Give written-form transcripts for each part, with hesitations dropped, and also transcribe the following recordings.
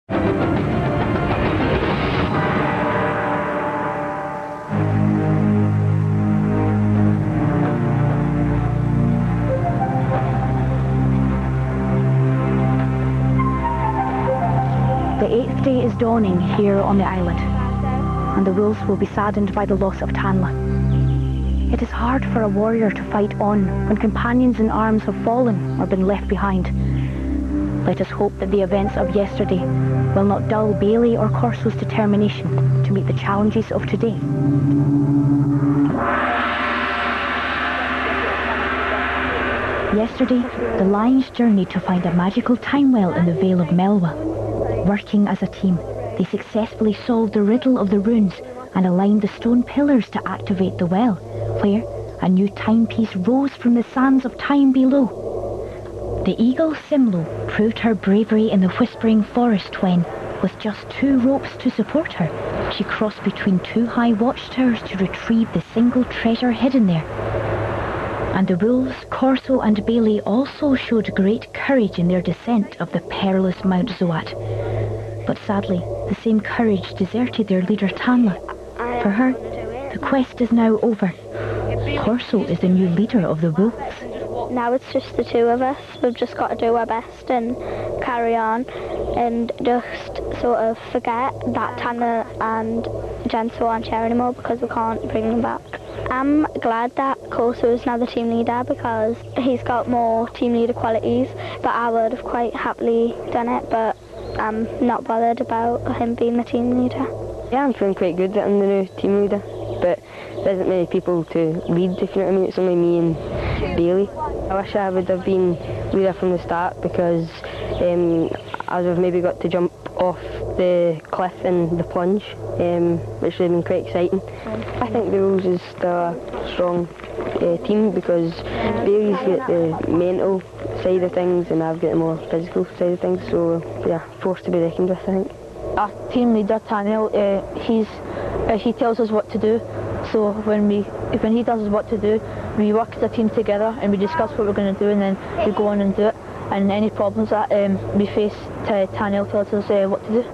The 8th day is dawning here on the island, and the wolves will be saddened by the loss of Tanla. It is hard for a warrior to fight on when companions in arms have fallen or been left behind. Let us hope that the events of yesterday will not dull Bailey or Corso's determination to meet the challenges of today. Yesterday, the Lions journeyed to find a magical time well in the Vale of Melwa. Working as a team, they successfully solved the riddle of the runes and aligned the stone pillars to activate the well, where a new timepiece rose from the sands of time below. The eagle Simlo proved her bravery in the Whispering Forest when, with just 2 ropes to support her, she crossed between 2 high watchtowers to retrieve the single treasure hidden there. And the wolves, Corso and Bailey also showed great courage in their descent of the perilous Mount Zoat. But sadly, the same courage deserted their leader Tanla. For her, the quest is now over. Corso is the new leader of the wolves. Now it's just the 2 of us. We've just got to do our best and carry on and just sort of forget that Tanla and Genso aren't here anymore because we can't bring them back. I'm glad that Corso is now the team leader because he's got more team leader qualities, but I would have quite happily done it, but I'm not bothered about him being the team leader. Yeah, I'm feeling quite good that I'm the new team leader, but there isn't many people to lead, if you know what I mean. It's only me and Bailey. I wish I would have been leader from the start because I would have maybe got to jump off the cliff in the plunge, which would have been quite exciting. I think the Wolves is still a strong team because Bailey's got the mental side of things and I've got the more physical side of things, so yeah, force to be reckoned with, I think. Our team leader, Tanel, he tells us what to do, so when he tells us what to do, we work as a team together and we discuss what we're going to do and then we go on and do it. And any problems that we face, Tanel tells us what to do.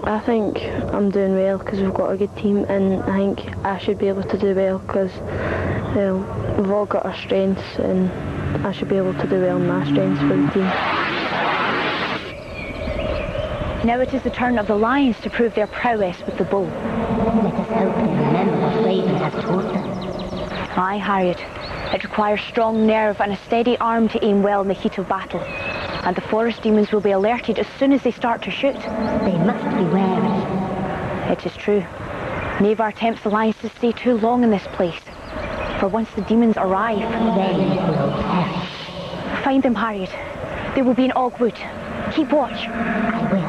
I think I'm doing well because we've got a good team, and I think I should be able to do well because we've all got our strengths and I should be able to do well in my strengths for the team. Now it is the turn of the Lions to prove their prowess with the bow. Let us hope they remember what Raven has taught them. Aye, Harriet. It requires strong nerve and a steady arm to aim well in the heat of battle. And the forest demons will be alerted as soon as they start to shoot. They must be wary. It is true. Navar tempts the Lions to stay too long in this place. For once the demons arrive, they will perish. Find them, Harriet. They will be in Ogwood. Keep watch. I will.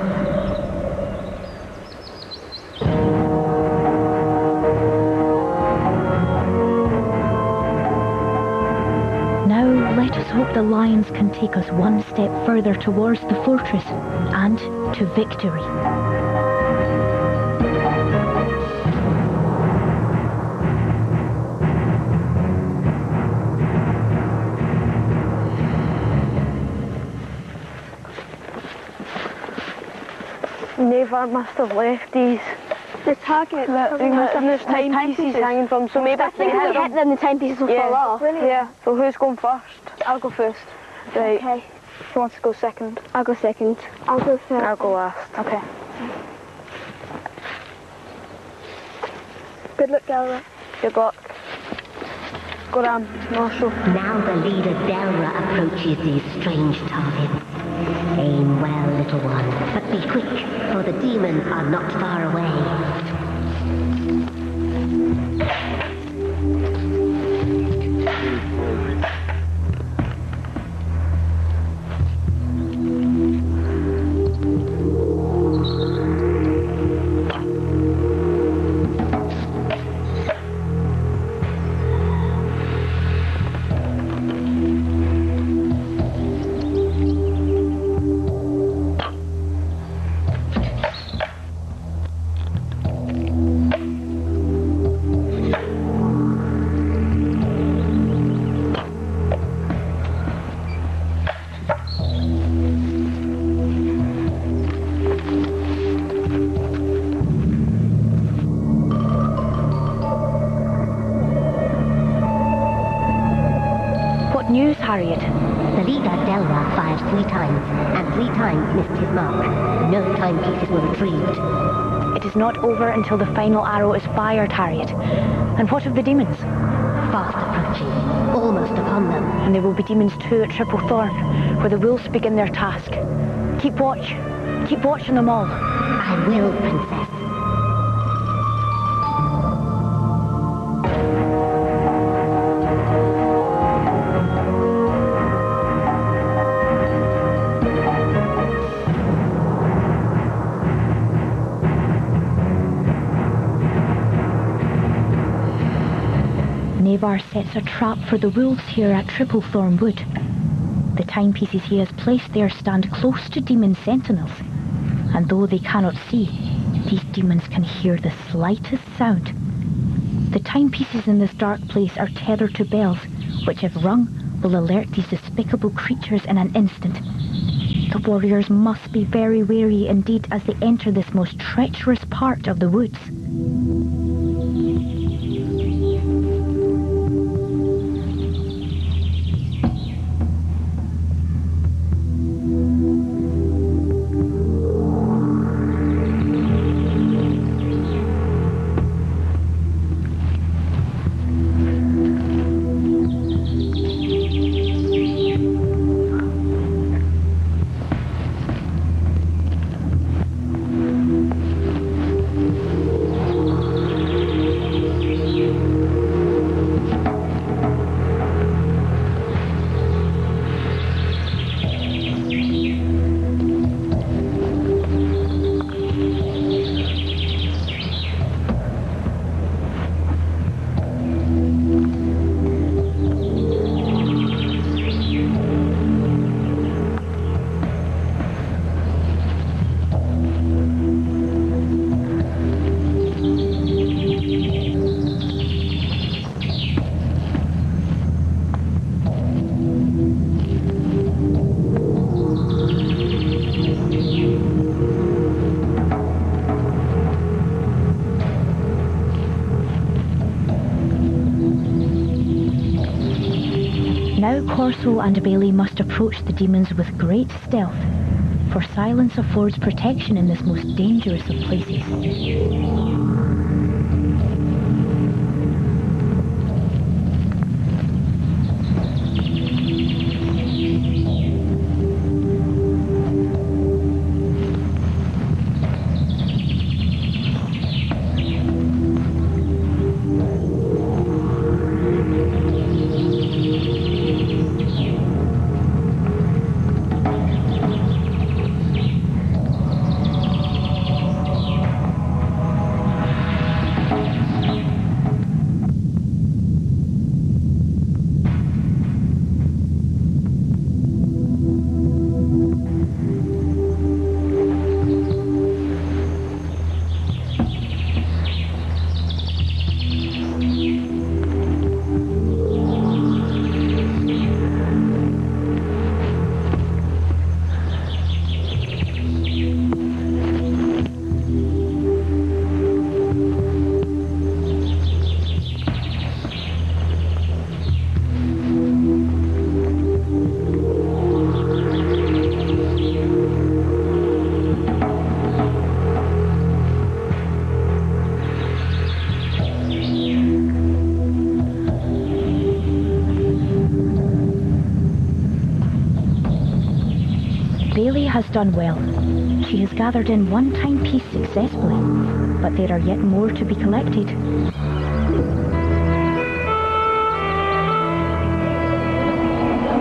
Now let us hope the Lions can take us one step further towards the fortress and to victory. Navar must have left these. The target. There's timepieces hanging from, so maybe I think if we hit them, the timepieces will fall off. Yeah, so who's going first? I'll go first. Right. Okay. Who wants to go second? I'll go second. I'll go first. I'll go last. Okay. Good luck, Delra. Good luck. Go down, Marshall. Now the leader Delra approaches these strange targets. Aim well, little one, but be quick, for the demons are not far away. Harriet. The leader, Delra, fired 3 times, and 3 times missed his mark. No timepieces were retrieved. It is not over until the final arrow is fired, Harriet. And what of the demons? Fast approaching, almost upon them. And there will be demons too at Triple Thorn, where the wolves begin their task. Keep watch. Keep watch on them all. I will, Princess. Navar sets a trap for the wolves here at Triplethorn Wood. The timepieces he has placed there stand close to demon sentinels, and though they cannot see, these demons can hear the slightest sound. The timepieces in this dark place are tethered to bells, which if rung, will alert these despicable creatures in an instant. The warriors must be very wary indeed as they enter this most treacherous part of the woods. Now Corso and Bailey must approach the demons with great stealth, for silence affords protection in this most dangerous of places. Bailey has done well. She has gathered in one timepiece successfully, but there are yet more to be collected.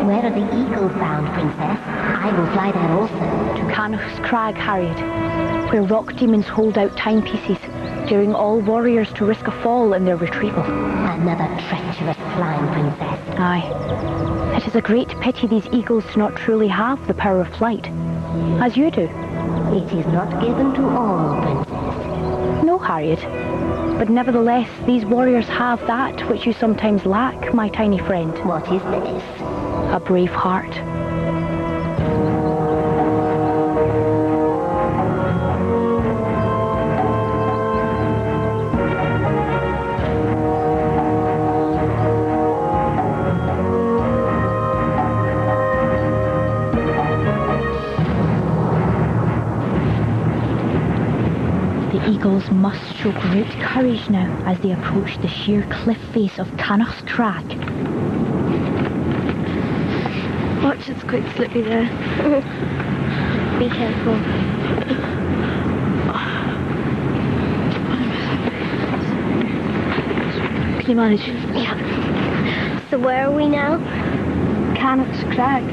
Where are the eagles bound, Princess? I will fly there also. To Canos Crag, Harriet, where rock demons hold out timepieces, daring all warriors to risk a fall in their retrieval. Another treacherous climb, Princess. Aye. It is a great pity these eagles do not truly have the power of flight, as you do. It is not given to all, Princess. No, Harriet. But nevertheless, these warriors have that which you sometimes lack, my tiny friend. What is this? A brave heart. The eagles must show great courage now as they approach the sheer cliff face of Cannoch's Crag. Watch, it's quite slippy there. Be careful. Can you manage? Yeah. So where are we now? Cannoch's Crag.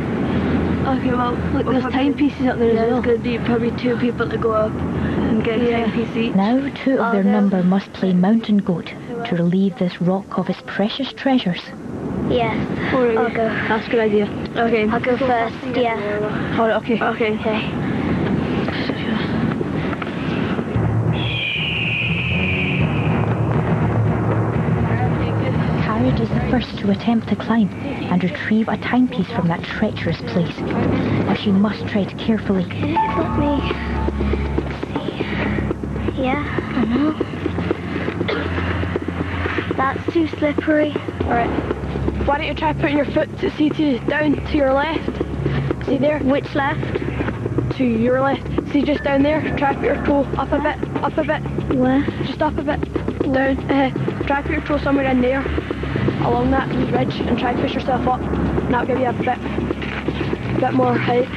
Okay, well, look, there's timepieces up there as well. There's going to be probably 2 people to go up and get a timepiece each. Now 2 of their number must play mountain goat to relieve this rock of its precious treasures. Yes, I'll go. That's a good idea. Okay. I'll go first, yeah. Alright, okay. Okay. Harriet is the first to attempt to climb and retrieve a timepiece from that treacherous place. But she must tread carefully. Let me see. Yeah, I know. That's too slippery. Alright. Why don't you try putting your foot down to your left? See there? Which left? To your left. See just down there? Try put your toe up a bit. Where? Just up a bit. Down. Try put your toe somewhere in there, along that wee ridge, and try push yourself up. And that'll give you a bit more height.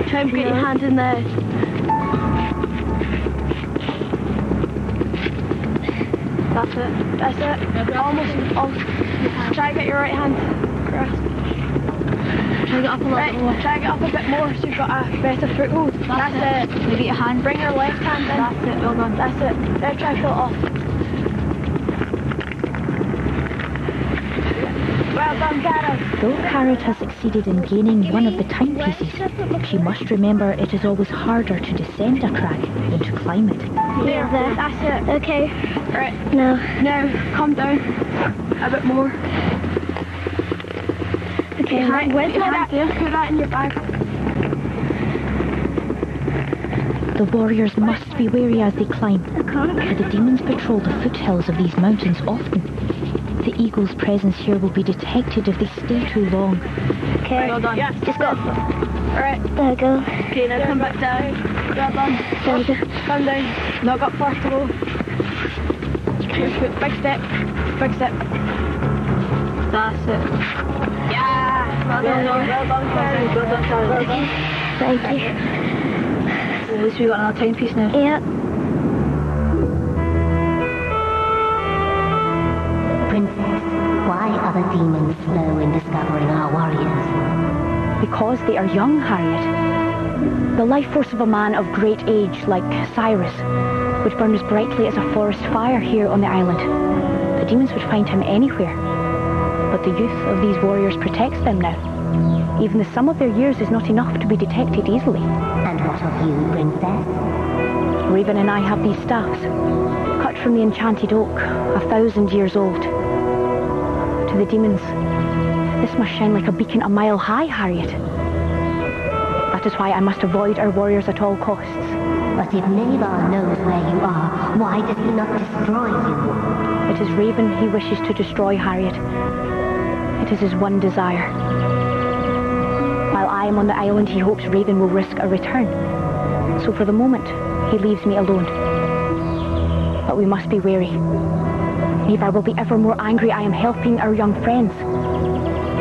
Try and get your hand in there. That's it. Almost. Try and get your right hand grasp. Try to get up a little more. Try to get up a bit more so you've got a better foothold. That's it. Now get your hand. Bring your left hand in. That's it. Well done. That's it. Now try to pull it off. Well done, Gareth. Though Harriet has succeeded in gaining one of the timepieces, she must remember it is always harder to descend a crag than to climb it. There. That's it. Okay. Right. Now, calm down. A bit more. Okay, where's that? Put that in your bag. The warriors must be wary as they climb, for the demons patrol the foothills of these mountains often. The eagle's presence here will be detected if they stay too long. Okay, well done. Yes. Just go. Alright. There we go. Okay, now come back down. Well done. There we go. Come down. Knock up first of all. Big step. That's it. Yeah! Well done, Charlie. Thank you. At least we got another timepiece now. Yeah. Princess, why are the demons slow in discovering our warriors? Because they are young, Harriet. The life force of a man of great age, like Cyrus, would burn as brightly as a forest fire here on the island. The demons would find him anywhere. But the youth of these warriors protects them now. Even the sum of their years is not enough to be detected easily. And what of you, Princess? Raven and I have these staffs, cut from the enchanted oak, 1,000 years old. To the demons, this must shine like a beacon a mile high, Harriet. That is why I must avoid our warriors at all costs. But if Navar knows where you are, why does he not destroy you? It is Raven he wishes to destroy, Harriet. It is his one desire. While I am on the island, he hopes Raven will risk a return. So for the moment, he leaves me alone. But we must be wary. Navar will be ever more angry I am helping our young friends.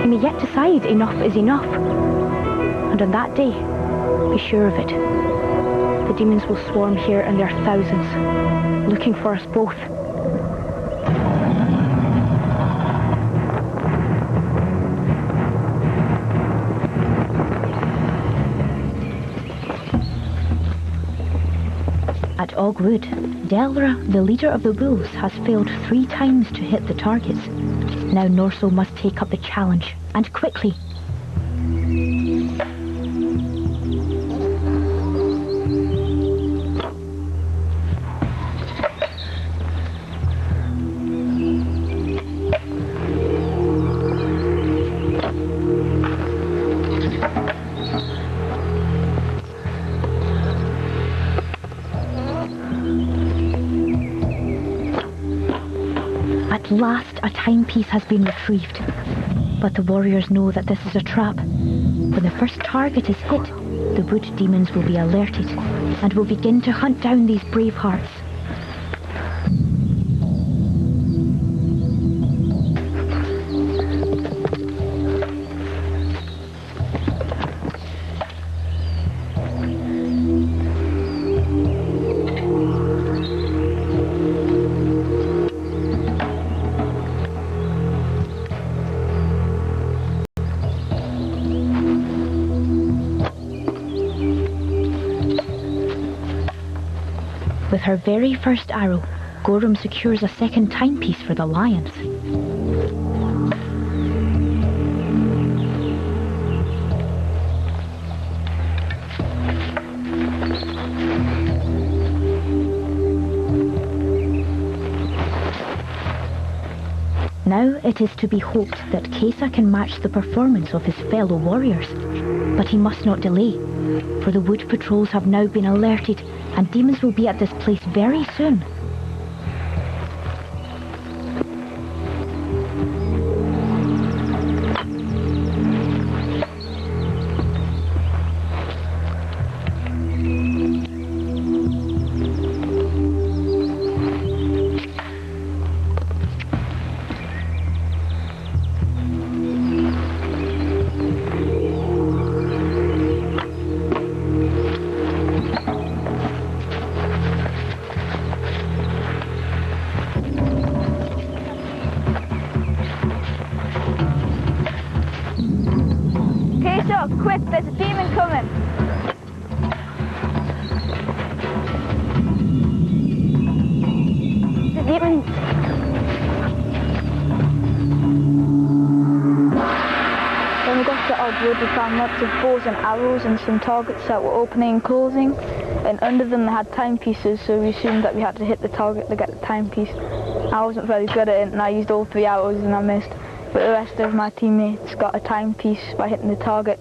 He may yet decide enough is enough. And on that day, be sure of it. The demons will swarm here in their thousands, looking for us both. At Ogwood, Delra, the leader of the wolves, has failed 3 times to hit the targets. Now Norso must take up the challenge, and quickly. At last, a timepiece has been retrieved. But the warriors know that this is a trap. When the first target is hit, the wood demons will be alerted and will begin to hunt down these brave hearts. With her very first arrow, Gorham secures a second timepiece for the lions. Now it is to be hoped that Kesa can match the performance of his fellow warriors. But he must not delay, for the wood patrols have now been alerted and demons will be at this place very soon. Quick, there's a demon coming. The demon. When we got to our wood, we found lots of bows and arrows and some targets that were opening and closing, and under them they had timepieces, so we assumed that we had to hit the target to get the timepiece. I wasn't very good at it and I used all 3 arrows and I missed, but the rest of my teammates got a timepiece by hitting the target.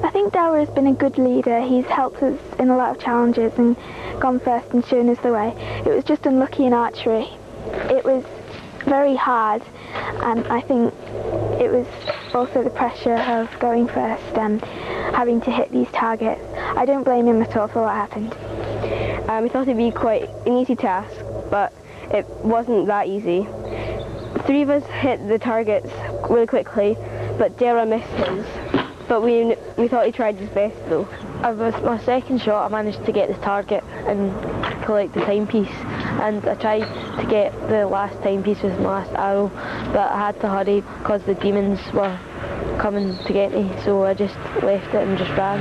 I think Dara has been a good leader. He's helped us in a lot of challenges and gone first and shown us the way. It was just unlucky in archery. It was very hard, and I think it was also the pressure of going first and having to hit these targets. I don't blame him at all for what happened. We thought it'd be quite an easy task, but it wasn't that easy. 3 of us hit the targets really quickly, but Dara missed his. But we thought he tried his best though. With my second shot, I managed to get the target and collect the timepiece, and I tried to get the last timepiece with my last arrow, but I had to hurry because the demons were coming to get me, so I just left it and just ran.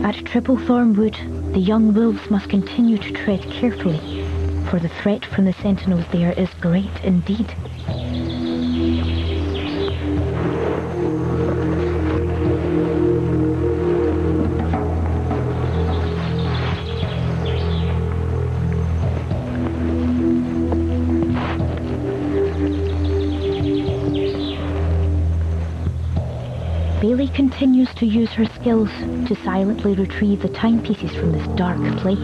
At Triplethorn Wood, the young wolves must continue to tread carefully, for the threat from the sentinels there is great indeed. Bailey continues to use her skills to silently retrieve the timepieces from this dark place.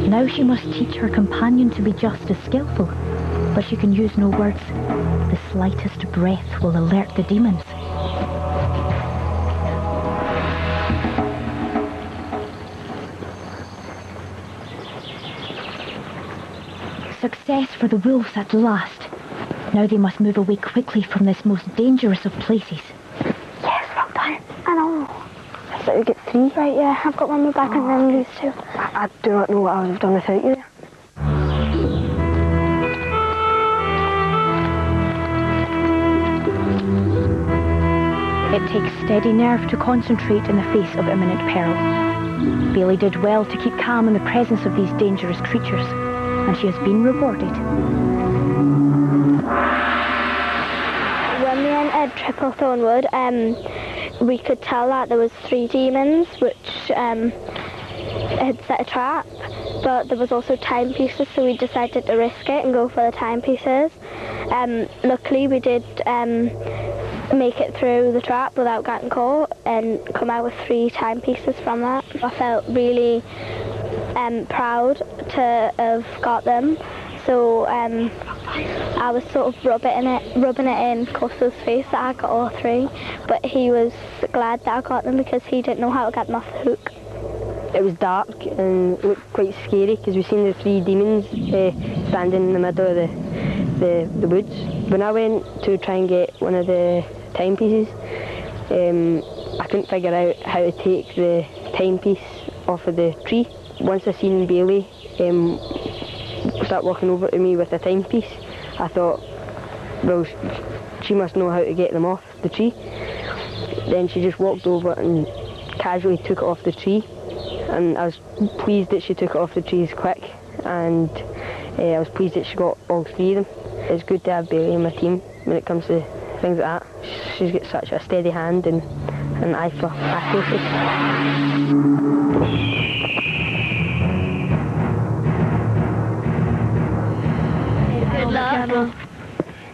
Now she must teach her companion to be just as skillful, but she can use no words. The slightest breath will alert the demons. Success for the wolves at last. Now they must move away quickly from this most dangerous of places. Yes, well done. I know. So we get 3? Right, yeah. I've got one more back and then lose 2. I do not know what I would have done without you. It takes steady nerve to concentrate in the face of imminent peril. Bailey did well to keep calm in the presence of these dangerous creatures, and she has been rewarded. When we entered Triplethorn Wood, we could tell that there was 3 demons which had set a trap, but there was also timepieces, so we decided to risk it and go for the timepieces. Luckily we did make it through the trap without getting caught and come out with 3 timepieces from that. I felt really proud to have got them, so I was sort of rubbing it in Costa's face that I got all 3, but he was glad that I got them because he didn't know how to get them off the hook. It was dark and looked quite scary because we seen the 3 demons standing in the middle of the woods. When I went to try and get one of the timepieces, I couldn't figure out how to take the timepiece off of the tree. Once I seen Bailey start walking over to me with a timepiece, I thought, well, she must know how to get them off the tree. Then she just walked over and casually took it off the tree, and I was pleased that she took it off the trees quick, and I was pleased that she got all 3 of them. It's good to have Bailey in my team when it comes to things like that. She's got such a steady hand and an eye for accuracy. Good luck.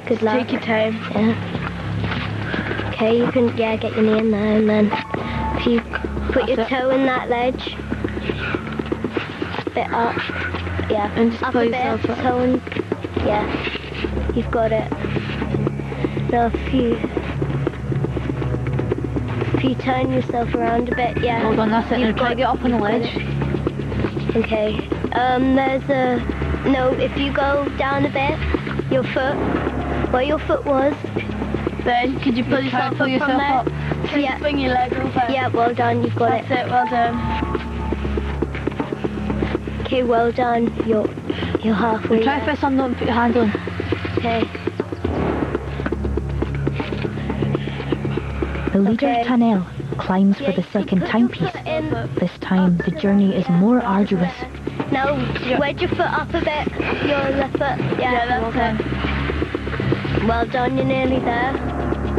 Good luck. Take your time. Yeah. Okay, you can get your knee in there, and then if you put your toe in that ledge, bit up, yeah, And just up pull a bit, yourself up. toe in, yeah, you've got it. Now if you turn yourself around a bit, yeah. Hold on, that's it. Now You've try to get up on the you've got ledge. it. Okay, no, if you go down a bit, your foot, where your foot was, Then, could you pull yourself up from there? Try Yeah. to swing your leg over. yeah, well done, you've got That's it, well done. Okay, well done, you're halfway Try there. to fit something up and put your hand on. Okay. The leader, Okay. Tanel, climbs Yeah, for the you can second put your timepiece. foot in. This time, the journey is more arduous. Now, wedge your foot up a bit, your left foot. Yeah, that's it. Well done, you're nearly there.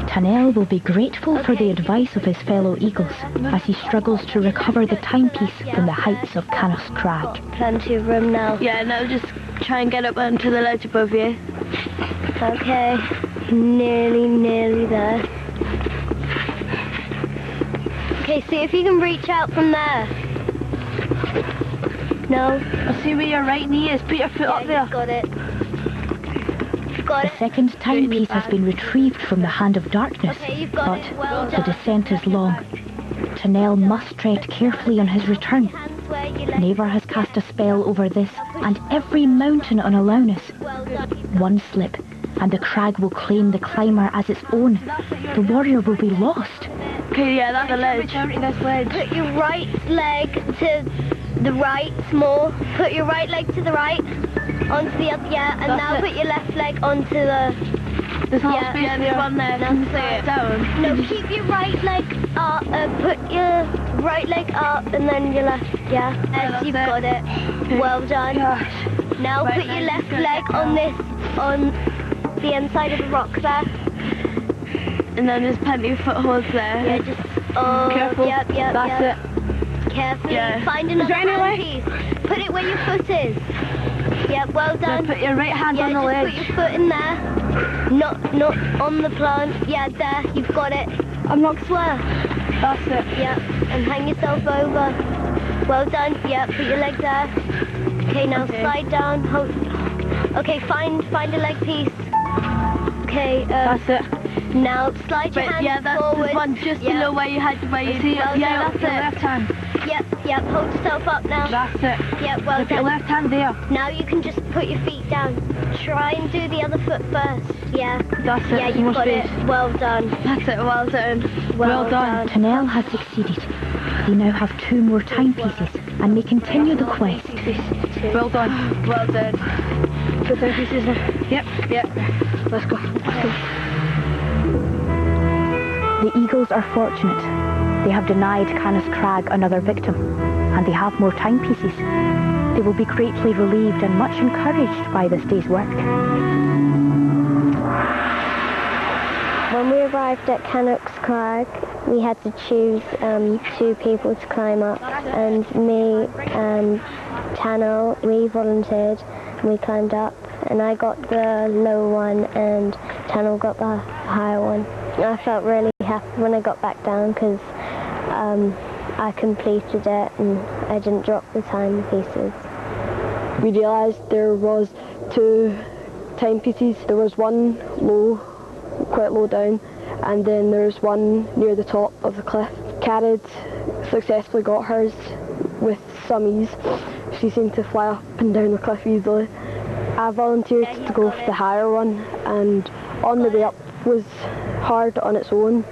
Tanel will be grateful for the Okay. advice of his fellow eagles as he struggles to recover the timepiece from the heights of Canos Crag. Plenty of room now. Yeah, now just try and get up onto the ledge above you. Okay, nearly there. Okay, see if you can reach out from there. No? I'll see where your right knee is. Put your foot up there. You've got it. You've got The it. second timepiece has been retrieved from the hand of darkness, Okay, you've got but it. Well the done. descent is long. Tanel must tread carefully on his return. Hands where you left. Neighbour has cast a spell over this and every mountain on Alaunus. Well done. One slip, and the crag will claim the climber as its own. The warrior will be lost. Okay, yeah, that's the ledge. Down to this ledge. Put your right leg to the right, small. Put your right leg to the right, onto the other, yeah, and That's now it. put your left leg onto the, There's a little Yeah, space yeah, there's one there. Now Can slide. sit down. no, keep your right leg up, put your right leg up, and then your left, yeah. Yes, that's you've it. got it. Well done. Gosh. Now Right put your leg left goes leg on the inside of the rock there. And then there's plenty of footholds there. Yeah, just, oh, Careful. yep, That's it. Carefully, Yeah. find Is another there any way? handpiece. Put it where your foot is. Yeah, well Now done. put your right hand Yeah, on the just ledge. put your foot in there. Not on the plant. Yeah, there, you've got it. I'm not Swear. That's it. Yeah, and hang yourself over. Well done. Yeah, put your leg there. Okay, now Okay. slide down. Hold. Okay, find a leg piece. Okay, That's it. now slide your But hands yeah, that's forward. the one just Yeah. below where you had where you See, well yeah, done. that's your left hand. Yep, hold yourself up now. That's it. Yep, well Put your done. left hand there. Now you can just put your feet down. Try and do the other foot first. Yeah. That's it. Yeah, there's you've more got space. it. Well done. That's it. Well done. Well done. Tanel has succeeded. They now have 2 more timepieces and may continue the quest. Well done. Well done. Put the pieces in. Yep. Let's go. The eagles are fortunate. They have denied Canis Crag another victim, and they have more timepieces. They will be greatly relieved and much encouraged by this day's work. When we arrived at Cannock's Crag, we had to choose 2 people to climb up, and me and Tano, we volunteered and we climbed up, and I got the low one and Tano got the higher one. I felt really happy when I got back down because I completed it and I didn't drop the timepieces. We realised there was 2 timepieces. There was one low, quite low down, and then there's one near the top of the cliff. Carried successfully got hers with some ease. She seemed to fly up and down the cliff easily. I volunteered to go for the higher one, and on the way up was hard on its own,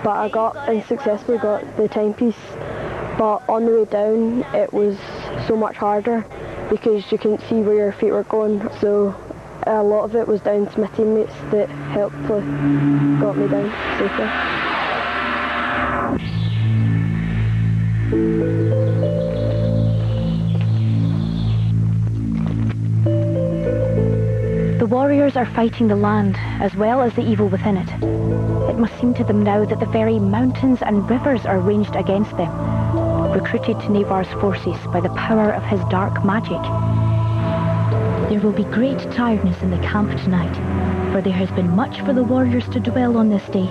but I got and successfully got the timepiece. But on the way down it was so much harder because you couldn't see where your feet were going, so a lot of it was down to my teammates that helpfully got me down safely. The warriors are fighting the land as well as the evil within it. It must seem to them now that the very mountains and rivers are ranged against them, recruited to Navar's forces by the power of his dark magic. There will be great tiredness in the camp tonight, for there has been much for the warriors to dwell on this day.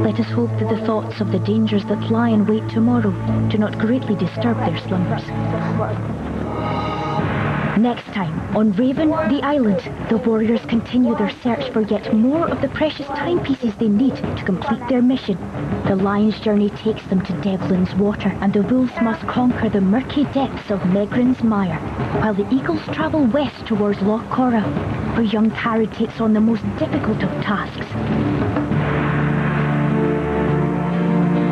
Let us hope that the thoughts of the dangers that lie in wait tomorrow do not greatly disturb their slumbers. Next time, on Raven, the island, the warriors continue their search for yet more of the precious timepieces they need to complete their mission. The lion's journey takes them to Devlin's water, and the wolves must conquer the murky depths of Megrin's mire, while the eagles travel west towards Loch Corra, where young Carrad takes on the most difficult of tasks.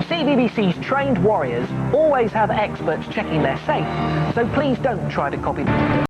CBBC's trained warriors always have experts checking their safe, so please don't try to copy them.